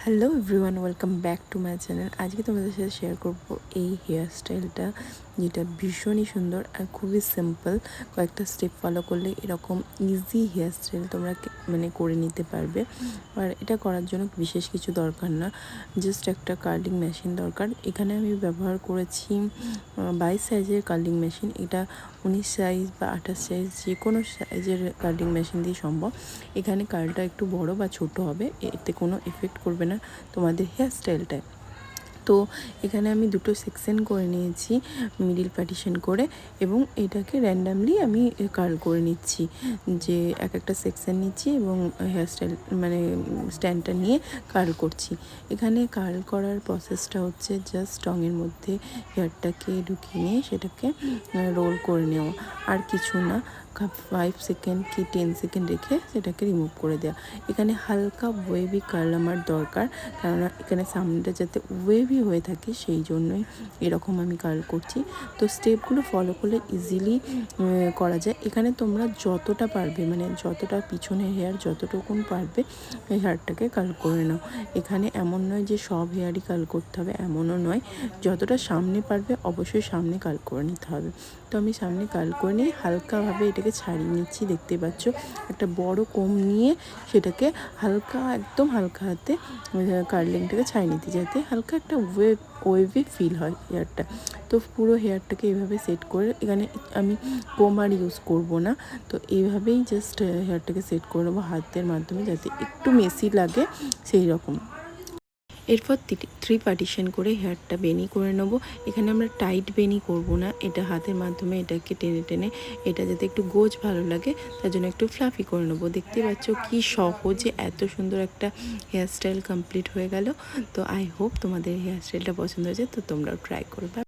Hello everyone, welcome back to my channel. আজকে তোমাদের সাথে শেয়ার করব এই হেয়ার স্টাইলটা, যেটা ভীষণই সুন্দর আর খুবই সিম্পল। কয়েকটা স্টেপ ফলো করলে এরকম ইজি হেয়ার স্টাইল তোমরা করে নিতে পারবে। আর এটা করার জন্য বিশেষ কিছু দরকার না, জাস্ট একটা কার্লিং মেশিন দরকার। এখানে আমি ব্যবহার করেছি 22 সাইজের কার্লিং মেশিন। এটা 19 সাইজ বা 28 সাইজ যে কোনো সাইজের কার্লিং মেশিন দিয়ে সম্ভব। এখানে কার্লটা একটু বড় বা ছোট হবে, এতে কোনো এফেক্ট করবে না তোমাদের হেয়ার স্টাইলটায়। তো এখানে আমি দুটো সেকশন করে নিয়েছি মিডিল পার্টিশন করে, এবং এটাকে র্যান্ডামলি আমি কার্ল করে নিচ্ছি, যে এক একটা সেকশন নিচ্ছি এবং হেয়ার স্টাইল স্ট্যান্ডটা নিয়ে কার্ল করছি। এখানে কার্ল করার প্রসেসটা হচ্ছে জাস্ট টঙের মধ্যে হেয়ারটাকে ঢুকিয়ে নিয়ে সেটাকে রোল করে নেওয়া, আর কিছু না। 5 সেকেন্ড কি 10 সেকেন্ড রেখে সেটাকে রিমুভ করে দেওয়া। এখানে হালকা ওয়েভি কার্ল আমার দরকার, কেননা এখানে সামনেটা যাতে ওয়েভি হয়ে থাকে, সেই জন্যই এরকম আমি কার্ল করছি। তো স্টেপগুলো ফলো করলে ইজিলি করা যায়। এখানে তোমরা যতটা পারবে, যতটা পিছনের হেয়ার যতটুকুন পারবে হেয়ারটাকে কার্ল করে নাও। এখানে এমন নয় যে সব হেয়ারই কার্ল করতে হবে, এমনও নয়। যতটা সামনে পারবে অবশ্যই সামনে কার্ল করে নিতে হবে। তো আমি সামনে কার্ল করে নিয়ে হালকাভাবে এটাকে ছাড়িয়ে নিচ্ছি। দেখতে পাচ্ছ, একটা বড় কোম নিয়ে সেটাকে একদম হালকা হাতে কার্লিংটাকে ছাড়িয়ে নিতে, যাতে হালকা একটা ওয়েভি ফিল হয় হেয়ারটা। তো পুরো হেয়ারটাকে এইভাবে সেট করে, এখানে আমি কোম আর ইউজ করবো না। তো এইভাবেই জাস্ট হেয়ারটাকে সেট করে নেবো হাতের মাধ্যমে, যাতে একটু মেসি লাগে সেই রকম। এরপর 3 পার্টিশন করে হেয়ারটা বেনি করে নেব। এখানে আমরা টাইট বেনি করব না, এটা হাতের মাধ্যমে এটাকে টেনে টেনে, এটা যাতে একটু গোজ ভালো লাগে তার জন্য একটু ফ্লাফি করে নেব। দেখতে পাচ্ছ কি সহজে এত সুন্দর একটা হেয়ার স্টাইল কমপ্লিট হয়ে গেল। তো আই হোপ তোমাদের হেয়ার স্টাইলটা পছন্দ হয়েছে, তো তোমরাও ট্রাই করবে।